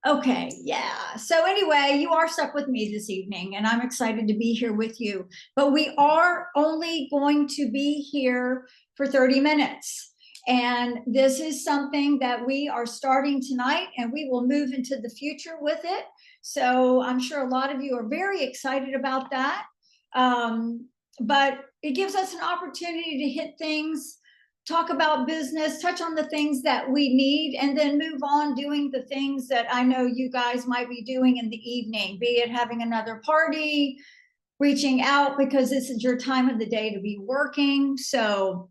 Okay, yeah. So anyway, you are stuck with me this evening, and I'm excited to be here with you. But we are only going to be here for 30 minutes. And this is something that we are starting tonight, and we will move into the future with it. So I'm sure a lot of you are very excited about that. But it gives us an opportunity to hit things, talk about business, touch on the things that we need, and then move on doing the things that I know you guys might be doing in the evening, be it having another party, reaching out because this is your time of the day to be working. So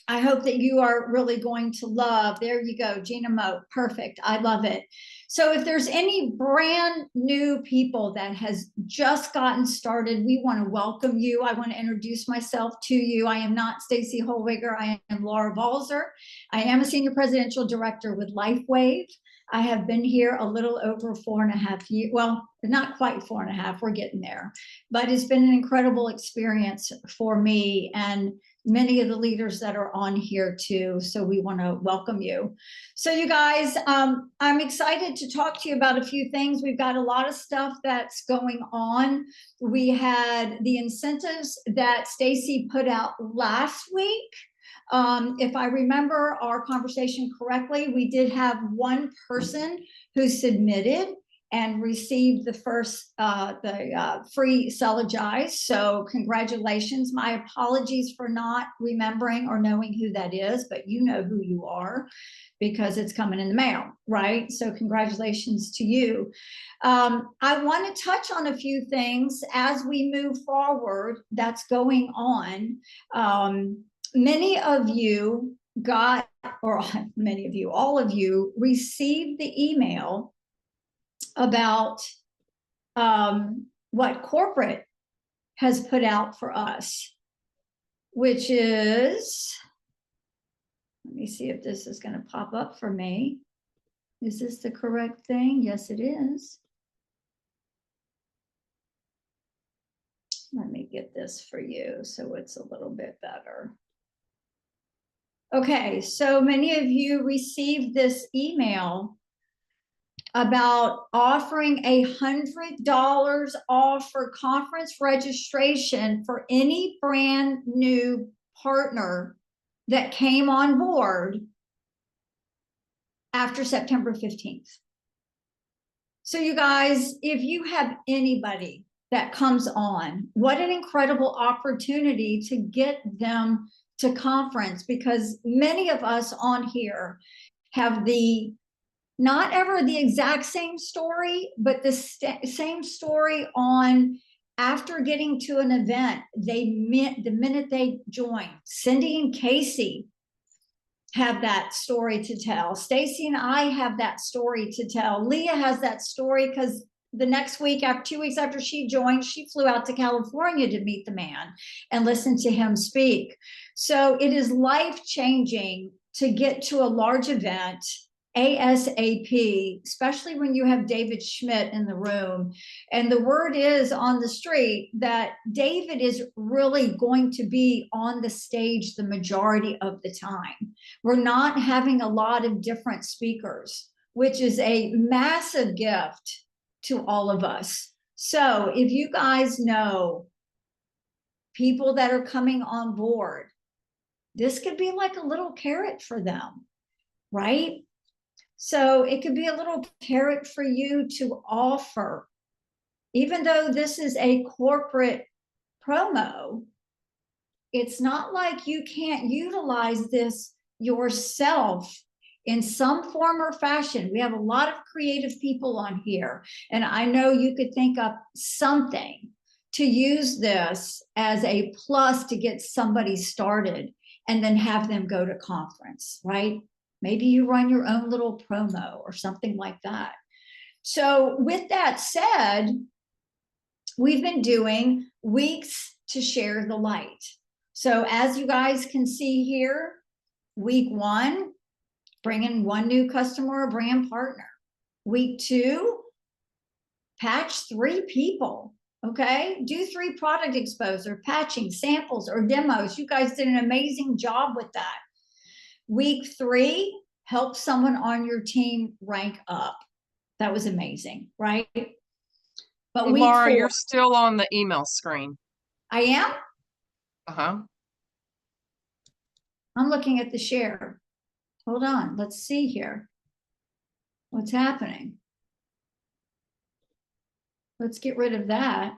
I hope that you are really going to love. There you go, Gina Moat. Perfect. I love it. So if there's any brand new people that has just gotten started, we want to welcome you. I want to introduce myself to you. I am not Stacy Holwiger. I am Laura Balzer. I am a senior presidential director with LifeWave. I have been here a little over 4.5 years. Well, not quite 4.5. We're getting there, but it's been an incredible experience for me and many of the leaders that are on here too. So we want to welcome you. So you guys, I'm excited to talk to you about a few things. We've got a lot of stuff that's going on. We had the incentives that Stacy put out last week. If I remember our conversation correctly, we did have one person who submitted and received the first free Celogize. So congratulations. My apologies for not remembering or knowing who that is, but you know who you are because it's coming in the mail, right? So congratulations to you. I want to touch on a few things as we move forward that's going on. Many of you got, or many of you, all of you received the email about what corporate has put out for us, which is, let me see if this is going to pop up for me. Is this the correct thing? Yes, it is. Let me get this for you so it's a little bit better. Okay, so many of you received this email about offering $100 off for conference registration for any brand new partner that came on board after September 15th. So you guys, if you have anybody that comes on, what an incredible opportunity to get them to conference, because many of us on here have the not ever the exact same story, but the same story on after getting to an event, the minute they join. Cindy and Casey have that story to tell. Stacy and I have that story to tell. Leah has that story because the next week, after 2 weeks after she joined, she flew out to California to meet the man and listen to him speak. So it is life-changing to get to a large event ASAP, especially when you have David Schmidt in the room. And the word is on the street that David is really going to be on the stage the majority of the time. We're not having a lot of different speakers, which is a massive gift to all of us. So if you guys know people that are coming on board, this could be like a little carrot for them, right? So it could be a little carrot for you to offer. Even though this is a corporate promo, it's not like you can't utilize this yourself in some form or fashion. We have a lot of creative people on here, and I know you could think up something to use this as a plus to get somebody started and then have them go to conference, right? Maybe you run your own little promo or something like that. So with that said, we've been doing weeks to share the light. So as you guys can see here, week 1, bring in 1 new customer or brand partner. Week 2, patch 3 people. Okay, do 3 product exposure, patching, samples, or demos. You guys did an amazing job with that. Week 3, help someone on your team rank up. That was amazing, right? But Hey, week Laura, 4, you're still on the email screen. I am. Uh-huh. I'm looking at the share. Hold on. Let's see here. What's happening? Let's get rid of that.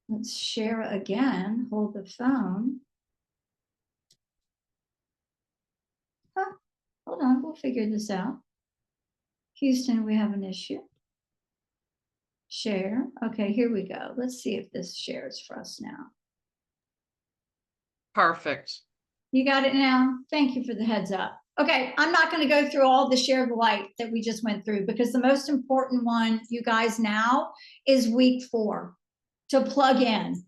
Let's share again. Hold the phone. Huh. Hold on. We'll figure this out. Houston, we have an issue. Share. Okay, here we go. Let's see if this shares for us now. Perfect. You got it now? Thank you for the heads up. Okay, I'm not going to go through all the share the light that we just went through, because the most important one, you guys, now is week 4 to plug in.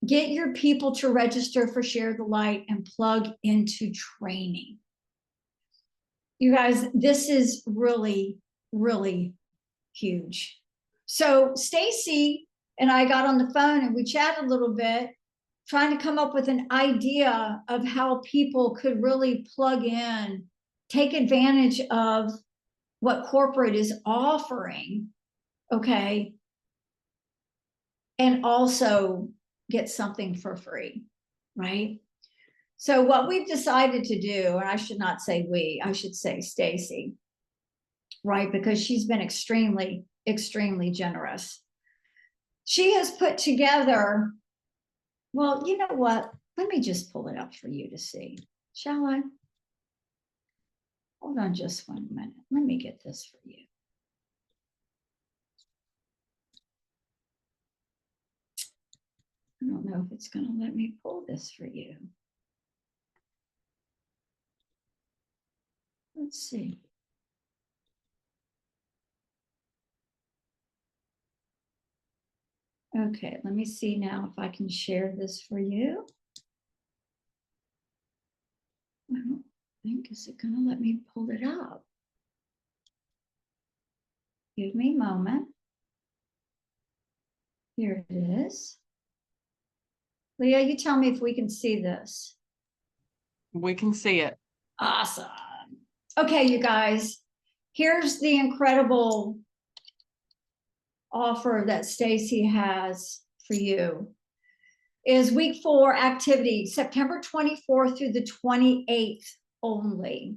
Get your people to register for Share the Light and plug into training. You guys, this is really, really huge. So Stacy and I got on the phone and we chatted a little bit, trying to come up with an idea of how people could really plug in, take advantage of what corporate is offering, okay, and also get something for free, right? So what we've decided to do, and I should not say we, I should say Stacy, right? Because she's been extremely, extremely generous. She has put together, well, you know what? Let me just pull it up for you to see. Shall I? Hold on just 1 minute. Let me get this for you. I don't know if it's going to let me pull this for you. Let's see. Okay, let me see now if I can share this for you. I don't think, is it going to let me pull it up? Give me a moment. Here it is. Leah, you tell me if we can see this. We can see it. Awesome. Okay, you guys, here's the incredible offer that Stacy has for you. Is week 4 activity, September 24th through the 28th only.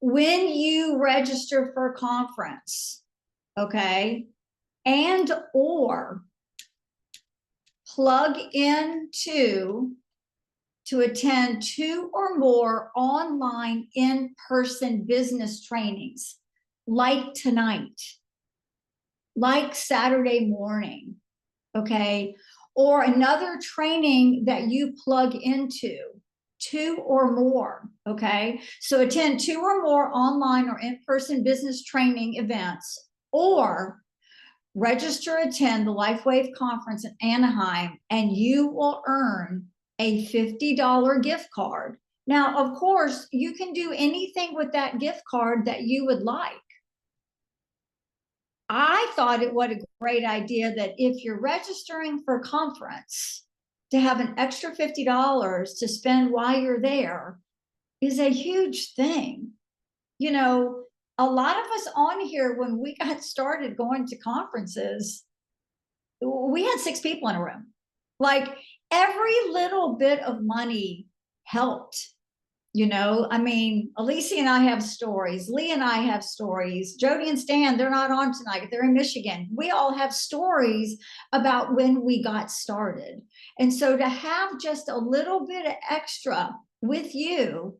When you register for a conference, okay, and or plug into to attend 2 or more online in-person business trainings, like tonight, like Saturday morning, okay, or another training that you plug into, 2 or more, okay? So attend 2 or more online or in-person business training events, or register, attend the LifeWave conference in Anaheim, and you will earn a $50 gift card. Now, of course, you can do anything with that gift card that you would like. I thought it what a great idea that if you're registering for a conference, to have an extra $50 to spend while you're there is a huge thing. You know, a lot of us on here, when we got started going to conferences, we had 6 people in a room. Like, every little bit of money helped. You know, I mean, Alicia and I have stories. Lee and I have stories. Jody and Stan, they're not on tonight. They're in Michigan. We all have stories about when we got started. And so to have just a little bit of extra with you,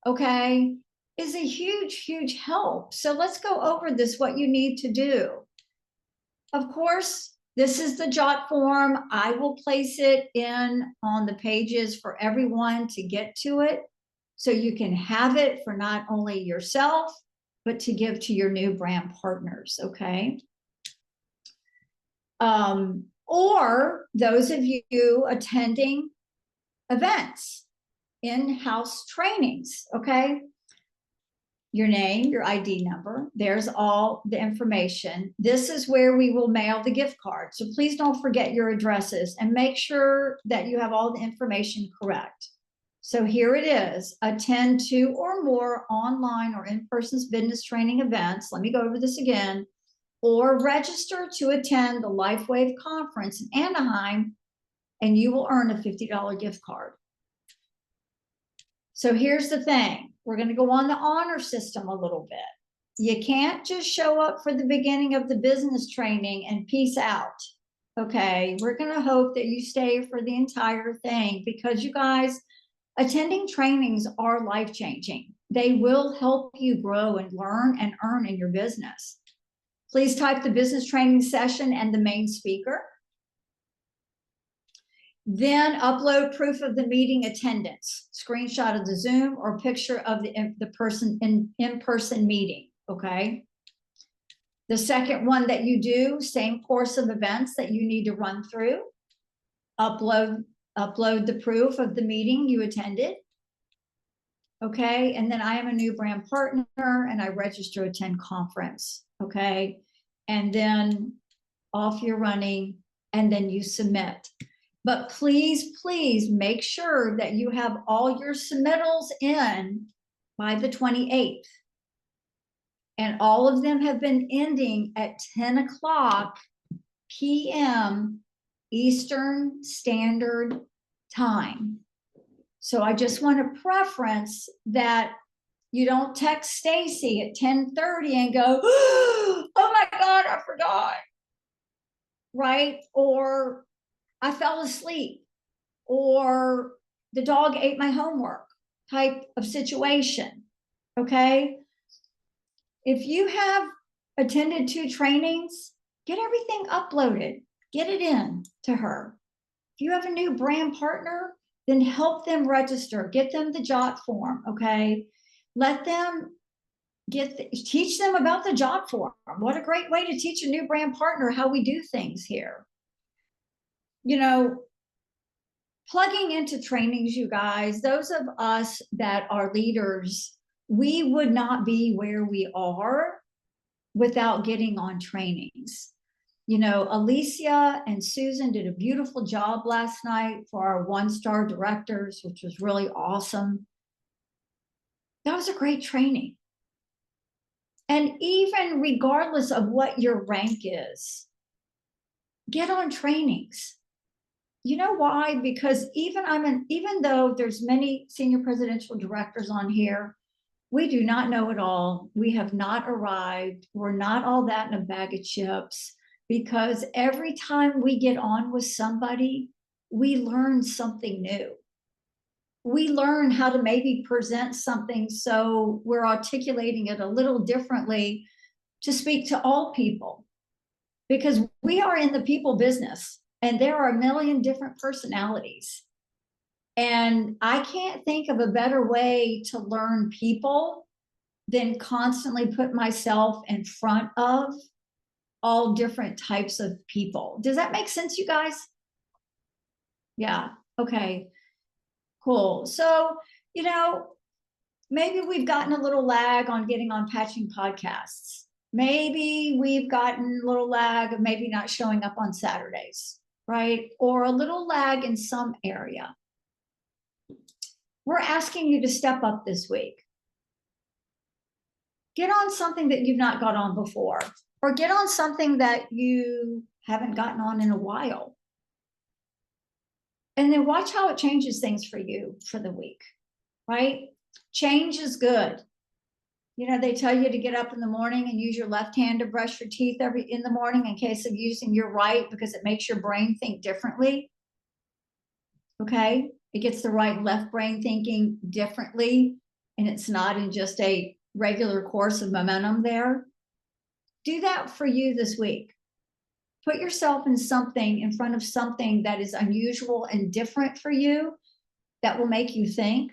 okay, is a huge, huge help. So let's go over this, what you need to do. Of course, this is the Jot form. I will place it in on the pages for everyone to get to it, so you can have it for not only yourself, but to give to your new brand partners, okay? Or those of you attending events, in-house trainings, okay? Your name, your ID number, there's all the information. This is where we will mail the gift card. So please don't forget your addresses and make sure that you have all the information correct. So here it is, attend 2 or more online or in-person business training events. Let me go over this again. Or register to attend the LifeWave conference in Anaheim, and you will earn a $50 gift card. So here's the thing. We're going to go on the honor system a little bit. You can't just show up for the beginning of the business training and peace out. Okay, we're going to hope that you stay for the entire thing, because you guys, attending trainings are life-changing. They will help you grow and learn and earn in your business. Please type the business training session and the main speaker. Then upload proof of the meeting attendance, screenshot of the Zoom or picture of the person in-person meeting, okay? The second one that you do, same course of events that you need to run through. Upload the proof of the meeting you attended. Okay, and then I am a new brand partner and I register to attend conference, okay? And then off you're running, and then you submit. But please, please make sure that you have all your submittals in by the 28th. And all of them have been ending at 10 o'clock p.m. Eastern Standard Time. So I just want to preference that you don't text Stacy at 10:30 and go, oh my God, I forgot. Right? Or I fell asleep, or the dog ate my homework type of situation. Okay? If you have attended 2 trainings, get everything uploaded, get it in to her. If you have a new brand partner, then help them register, get them the job form, okay? Let them teach them about the job form. What a great way to teach a new brand partner how we do things here. You know, plugging into trainings, you guys, those of us that are leaders, we would not be where we are without getting on trainings. You know, Alicia and Susan did a beautiful job last night for our 1-star directors, which was really awesome. That was a great training. And even regardless of what your rank is, get on trainings. You know why? Because even though there's many senior presidential directors on here, we do not know it all. We have not arrived. We're not all that in a bag of chips, because every time we get on with somebody, we learn something new. We learn how to maybe present something so we're articulating it a little differently to speak to all people, because we are in the people business and there are a million different personalities. And I can't think of a better way to learn people than constantly put myself in front of all different types of people. Does that make sense, you guys? Yeah, okay, cool. So, you know, maybe we've gotten a little lag on getting on Patching Podcasts. Maybe we've gotten a little lag of maybe not showing up on Saturdays, right? Or a little lag in some area. We're asking you to step up this week. Get on something that you've not got on before, or get on something that you haven't gotten on in a while. And then watch how it changes things for you for the week, right? Change is good. You know, they tell you to get up in the morning and use your left hand to brush your teeth in the morning in case of using your right, because it makes your brain think differently. Okay? It gets the right left brain thinking differently, and it's not in just a regular course of momentum there. Do that for you this week. Put yourself in front of something that is unusual and different for you, that will make you think,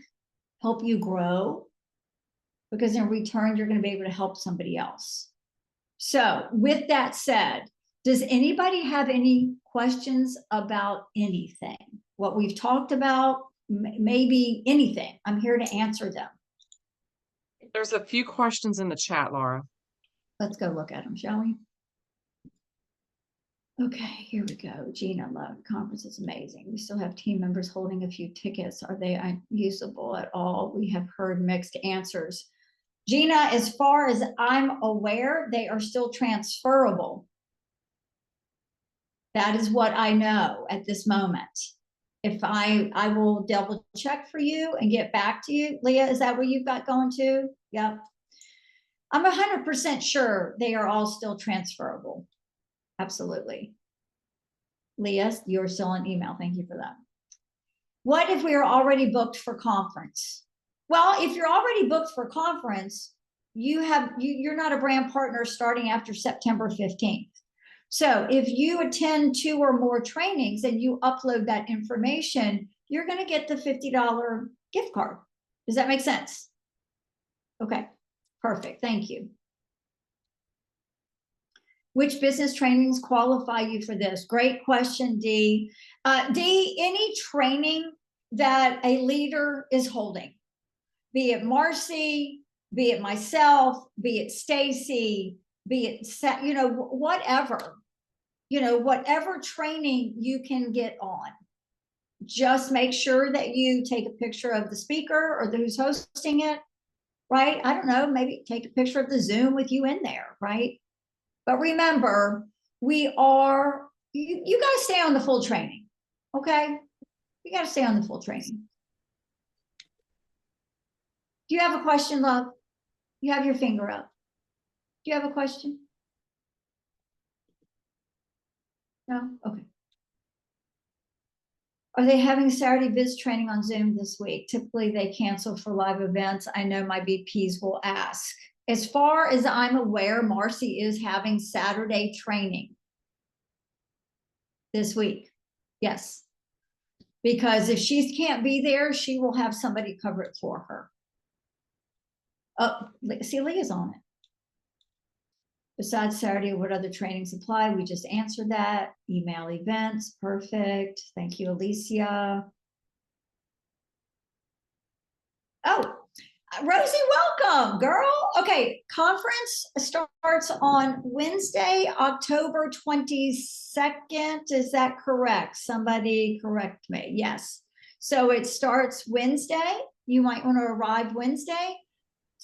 help you grow, because in return, you're going to be able to help somebody else. So with that said, does anybody have any questions about anything? What we've talked about, maybe anything. I'm here to answer them. There's a few questions in the chat, Laura. Let's go look at them, shall we? Okay, here we go. Gina, love conference is amazing. We still have team members holding a few tickets. Are they unusable at all? We have heard mixed answers. Gina, as far as I'm aware, they are still transferable. That is what I know at this moment. If I will double check for you and get back to you. Leah, is that what you've got going to? Yep. I'm 100% sure they are all still transferable. Absolutely. Leah, you're still on email. Thank you for that. What if we are already booked for conference? Well, if you're already booked for conference, you're not a brand partner starting after September 15th. So if you attend 2 or more trainings and you upload that information, you're going to get the $50 gift card. Does that make sense? Okay, perfect. Thank you. Which business trainings qualify you for this? Great question, Dee. Dee, any training that a leader is holding, be it Marcy, be it myself, be it Stacy, be it, whatever, whatever training you can get on, just make sure that you take a picture of the speaker or who's hosting it, right? I don't know, maybe take a picture of the Zoom with you in there, right? But remember, you got to stay on the full training, okay? You got to stay on the full training. Do you have a question, love? You have your finger up. Do you have a question? No? Okay. Are they having Saturday Biz training on Zoom this week? Typically, they cancel for live events. I know my VPs will ask. As far as I'm aware, Marcy is having Saturday training this week. Yes. Because if she can't be there, she will have somebody cover it for her. Oh, see, Leah's on it. Besides Saturday, what other trainings apply? We just answered that. Email events, perfect. Thank you, Alicia. Oh, Rosie, welcome, girl. Okay, conference starts on Wednesday, October 22nd. Is that correct? Somebody correct me. Yes. So it starts Wednesday. You might want to arrive Wednesday.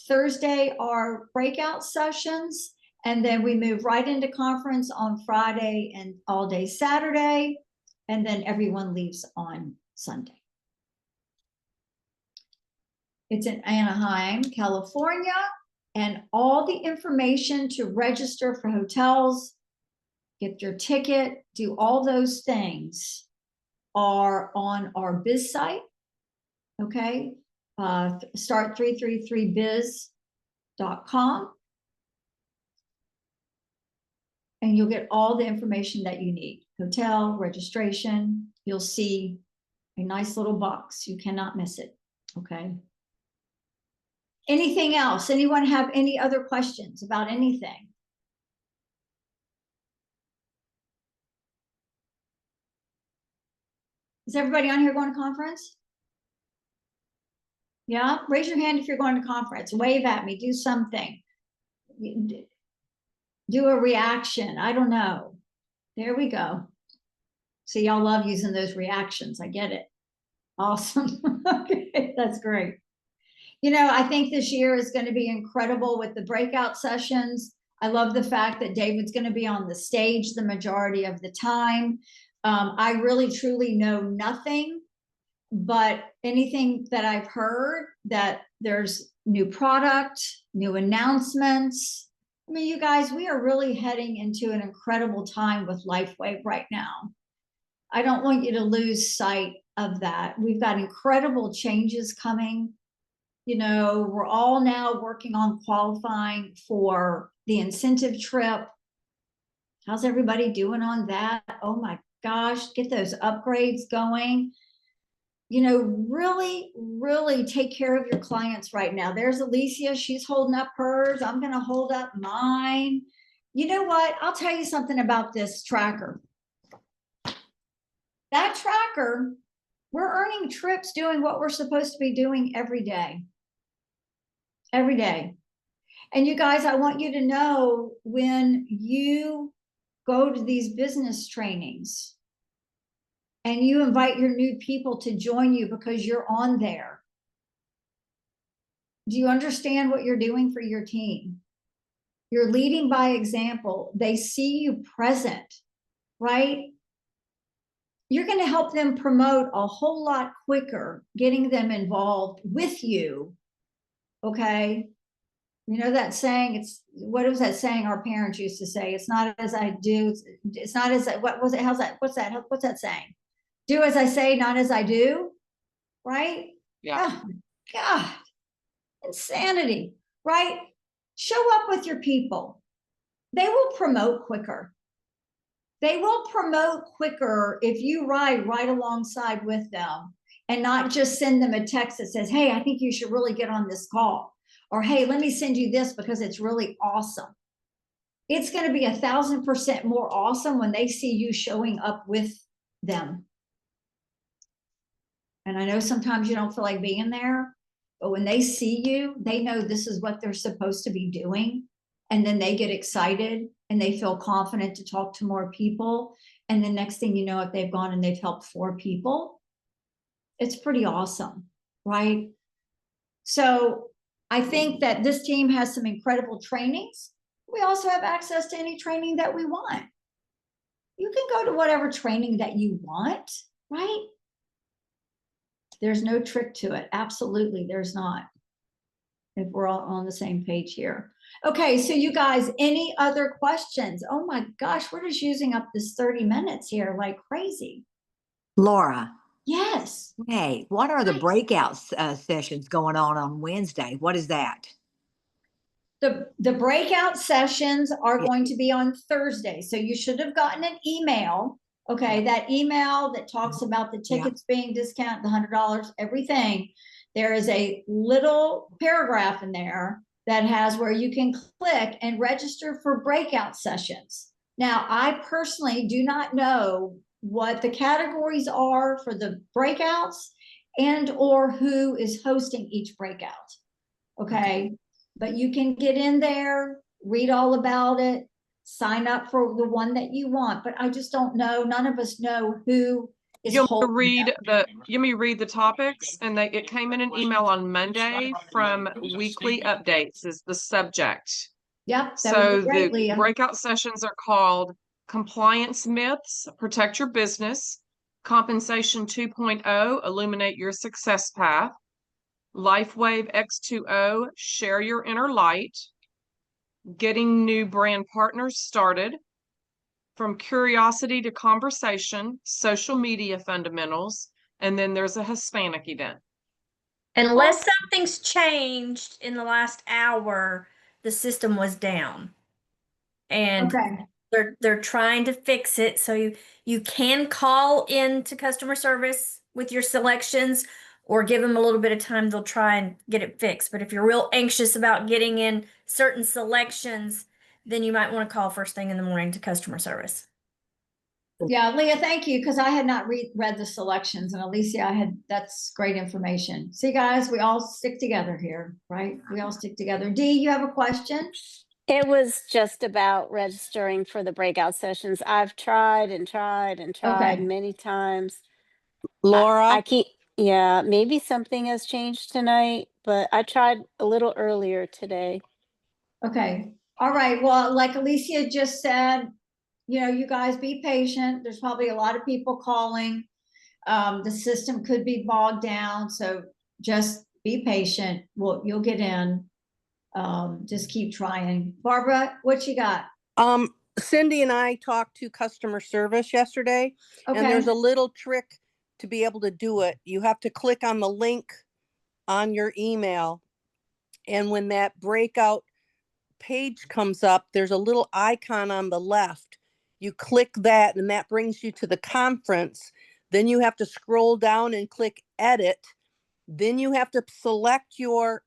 Thursday are breakout sessions. And then we move right into conference on Friday and all day Saturday. And then everyone leaves on Sunday. It's in Anaheim, California, and all the information to register for hotels, get your ticket, do all those things are on our biz site. Okay. Start333biz.com. And you'll get all the information that you need. Hotel, registration, you'll see a nice little box. You cannot miss it. Okay. Anything else? Anyone have any other questions about anything? Is everybody on here going to conference? Yeah, raise your hand if you're going to conference. Wave at me, do something. Do a reaction. I don't know. There we go. See, y'all love using those reactions. I get it. Awesome. Okay, that's great. I think this year is going to be incredible with the breakout sessions. I love the fact that David's going to be on the stage the majority of the time. I really, truly know nothing, but anything that I've heard that there's new product, new announcements. I mean, you guys, we are really heading into an incredible time with LifeWave right now. I don't want you to lose sight of that. We've got incredible changes coming. We're all now working on qualifying for the incentive trip. How's everybody doing on that? Oh my gosh, get those upgrades going. Really, really take care of your clients right now. There's Alicia, she's holding up hers. I'm going to hold up mine. You know what? I'll tell you something about this tracker. That tracker, we're earning trips doing what we're supposed to be doing every day. Every day. And you guys, I want you to know when you go to these business trainings and you invite your new people to join you because you're on there. Do you understand what you're doing for your team? You're leading by example. They see you present, right? You're going to help them promote a whole lot quicker, getting them involved with you. Okay. You know that saying, it's, what was that saying our parents used to say? It's not as I do. It's not as, what was it? How's that? What's that saying? Do as I say, not as I do. Right? Yeah. Oh, God, insanity, right? Show up with your people. They will promote quicker. They will promote quicker if you ride right alongside with them and not just send them a text that says, hey, I think you should really get on this call. Or, hey, let me send you this because it's really awesome. It's going to be 1,000% more awesome when they see you showing up with them. And I know sometimes you don't feel like being there, but when they see you, they know this is what they're supposed to be doing. And then they get excited and they feel confident to talk to more people. And the next thing you know, if they've gone and they've helped 4 people, it's pretty awesome, right? So I think that this team has some incredible trainings. We also have access to any training that we want. You can go to whatever training that you want, right? There's no trick to it. Absolutely, there's not. If we're all on the same page here. Okay, so you guys, any other questions? Oh my gosh, we're just using up this 30 minutes here like crazy. Laura, Yes. hey, what are the breakout sessions going on Wednesday? What is that? The breakout sessions are Yeah. going to be on Thursday. So you should have gotten an email. Okay, that email that talks about the tickets being discounted, the $100, everything. There is a little paragraph in there that has where you can click and register for breakout sessions. Now, I personally do not know what the categories are for the breakouts and or who is hosting each breakout. Okay. But you can get in there, read all about it, sign up for the one that you want. But I just don't know. None of us know who is holding them. You may read the topics, and it came in an email on Monday from Weekly Updates is the subject. Yep. So the breakout sessions are called Compliance Myths, Protect Your Business, Compensation 2.0, Illuminate Your Success Path, LifeWave X2O, Share Your Inner Light, Getting New Brand Partners Started, From Curiosity to Conversation, Social Media Fundamentals, and then there's a Hispanic event. Unless something's changed in the last hour, the system was down. And they're trying to fix it. So you can call in to customer service with your selections or give them a little bit of time. They'll try and get it fixed. But if you're real anxious about getting in certain selections, then you might want to call first thing in the morning to customer service. Yeah, Leah, thank you, because I had not read the selections, and Alicia, that's great information. See, guys, we all stick together here, right? We all stick together. Dee, you have a question? It was just about registering for the breakout sessions. I've tried and tried and tried many times. Laura? I keep, yeah, maybe something has changed tonight, but I tried a little earlier today. Okay. All right. Well, like Alicia just said, you guys be patient. There's probably a lot of people calling. The system could be bogged down. So just be patient. You'll get in. Just keep trying. Barbara, what you got? Cindy and I talked to customer service yesterday, and there's a little trick to be able to do it. You have to click on the link on your email, and when that breakout page comes up, there's a little icon on the left. You click that, and that brings you to the conference. Then you have to scroll down and click edit. Then you have to select your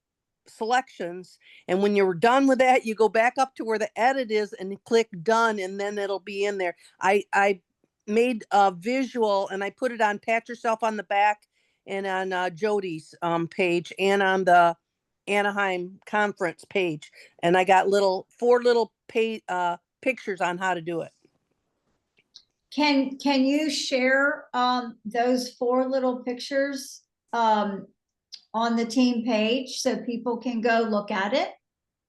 selections, and when you're done with that, you go back up to where the edit is and click done, and then it'll be in there. I made a visual and I put it on Pat Yourself on the Back and on Jody's page and on the Anaheim conference page, and I got 4 little pictures on how to do it. Can you share those 4 little pictures on the team page so people can go look at it?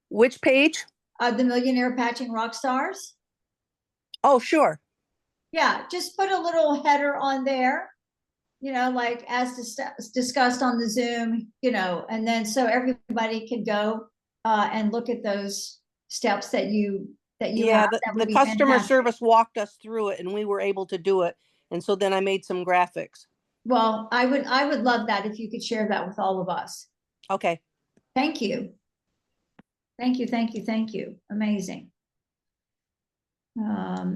Which page? The Millionaire Patching Rock Stars. Oh, sure. Yeah, just put a little header on there, like as discussed on the Zoom, and then so everybody can go and look at those steps that you Yeah, have. That the would be customer fantastic. service walked us through it and we were able to do it. And so then I made some graphics. Well, I would love that if you could share that with all of us. Okay. Thank you. Thank you, thank you, thank you. Amazing.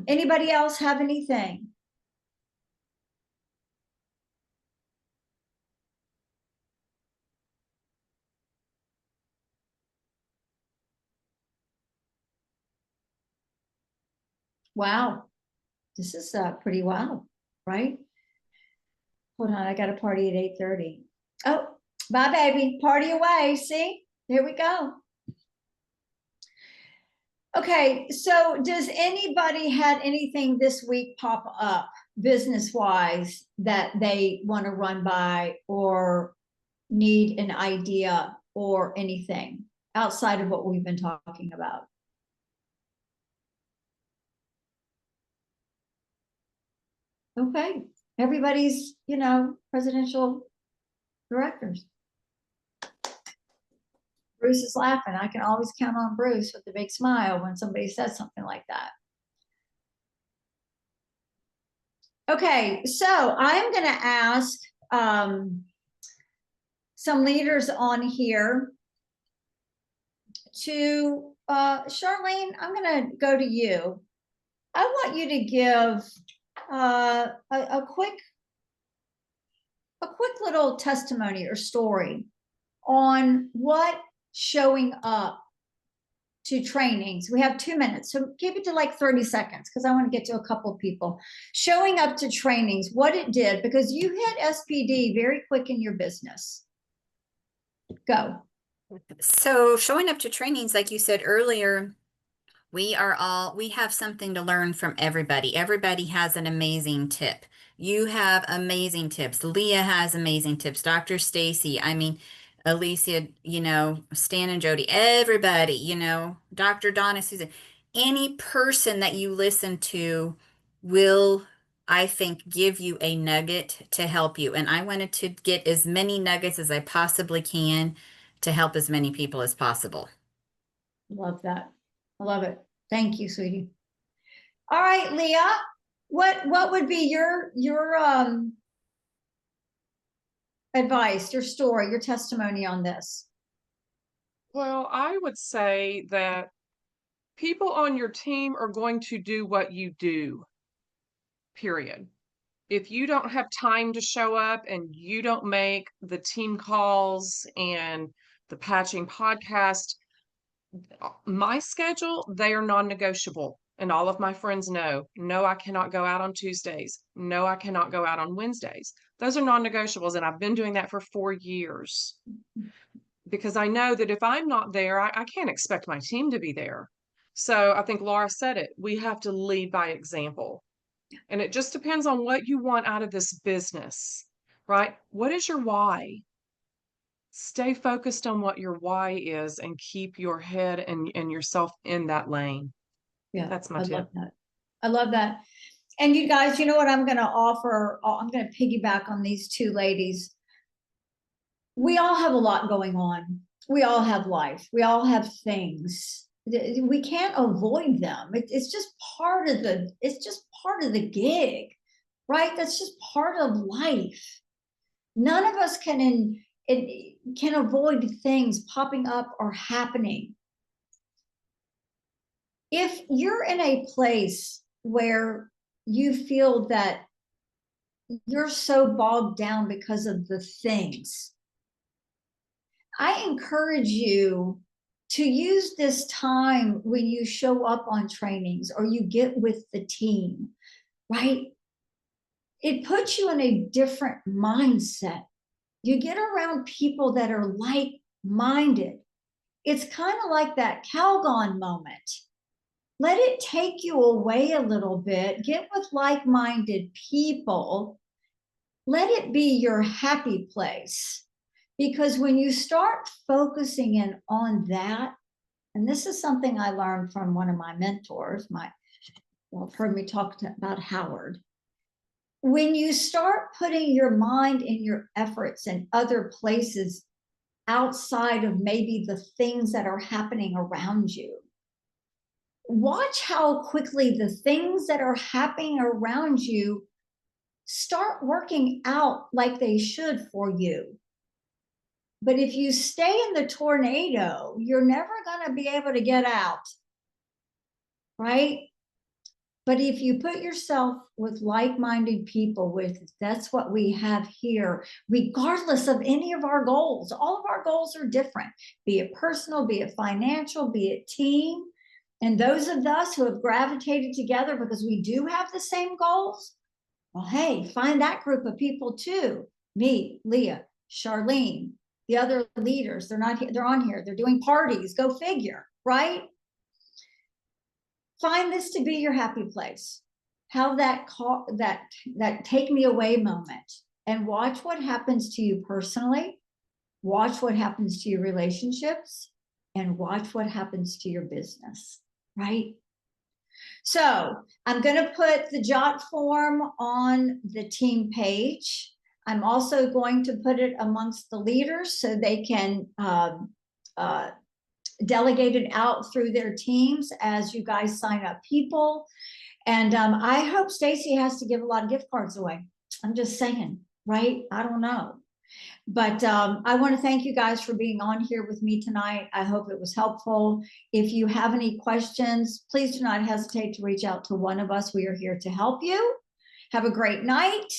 Anybody else have anything? Wow. This is pretty wild, right? Hold on, I got a party at 8:30. Oh, bye, baby. Party away. See, here we go. Okay, so does anybody had anything this week pop up business-wise that they want to run by or need an idea or anything outside of what we've been talking about? Okay, everybody's, presidential directors. Bruce is laughing. I can always count on Bruce with a big smile when somebody says something like that. Okay, so I'm going to ask some leaders on here to, Charlene, I'm going to go to you. I want you to give a quick little testimony or story on what showing up to trainings. We have 2 minutes, so keep it to like 30 seconds because I want to get to a couple of people. Showing up to trainings, what it did, because you hit SPD very quick in your business. Go. So showing up to trainings, like you said earlier, we have something to learn from everybody. Everybody has an amazing tip. You have amazing tips. Leah has amazing tips. Dr. Stacy, Alicia, Stan and Jody, everybody, Dr. Donna, Susan, any person that you listen to will, I think, give you a nugget to help you. And I wanted to get as many nuggets as I possibly can to help as many people as possible. Love that. I love it. Thank you, sweetie. All right, Leah, what would be your advice, your story, your testimony on this? Well, I would say that people on your team are going to do what you do, period. If you don't have time to show up and you don't make the team calls and the patching podcast, my schedule, they are non-negotiable. And all of my friends know, no, I cannot go out on Tuesdays. No, I cannot go out on Wednesdays. Those are non-negotiables. And I've been doing that for 4 years because I know that if I'm not there, I can't expect my team to be there. So I think Laura said it. We have to lead by example. And it just depends on what you want out of this business, right? What is your why? Stay focused on what your why is and keep your head and yourself in that lane. Yeah, that's my tip. Love that. I love that. And you guys, you know what I'm going to offer? I'm going to piggyback on these 2 ladies. We all have a lot going on. We all have life. We all have things. We can't avoid them. It's just part of the gig, right? That's just part of life. None of us can avoid things popping up or happening. If you're in a place where you feel that you're so bogged down because of the things, I encourage you to use this time when you show up on trainings or you get with the team, right? It puts you in a different mindset. You get around people that are like-minded. It's kind of like that Calgon moment. let it take you away a little bit. Get with like-minded people. Let it be your happy place. Because when you start focusing in on that, and this is something I learned from one of my mentors, well, heard me talk about Howard. When you start putting your mind and your efforts in other places outside of maybe the things that are happening around you, watch how quickly the things that are happening around you start working out like they should for you. But if you stay in the tornado, you're never going to be able to get out, right? But if you put yourself with like-minded people, that's what we have here, regardless of any of our goals. All of our goals are different, be it personal, be it financial, be it team. And those of us who have gravitated together because we do have the same goals, well, hey, find that group of people too. Me, Leah, Charlene, the other leaders, they're not here, they're on here, they're doing parties, go figure, right? Find this to be your happy place. Have that take me away moment, and watch what happens to you personally. Watch what happens to your relationships, and watch what happens to your business, right? So I'm going to put the JOT form on the team page. I'm also going to put it amongst the leaders so they can delegate it out through their teams as you guys sign up people. And I hope Stacy has to give a lot of gift cards away. I'm just saying, right? I don't know. But I want to thank you guys for being on here with me tonight. I hope it was helpful. If you have any questions, please do not hesitate to reach out to one of us. We are here to help you. Have a great night.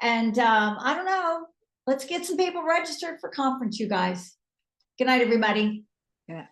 And I don't know, let's get some people registered for conference, you guys. Good night, everybody. Yeah.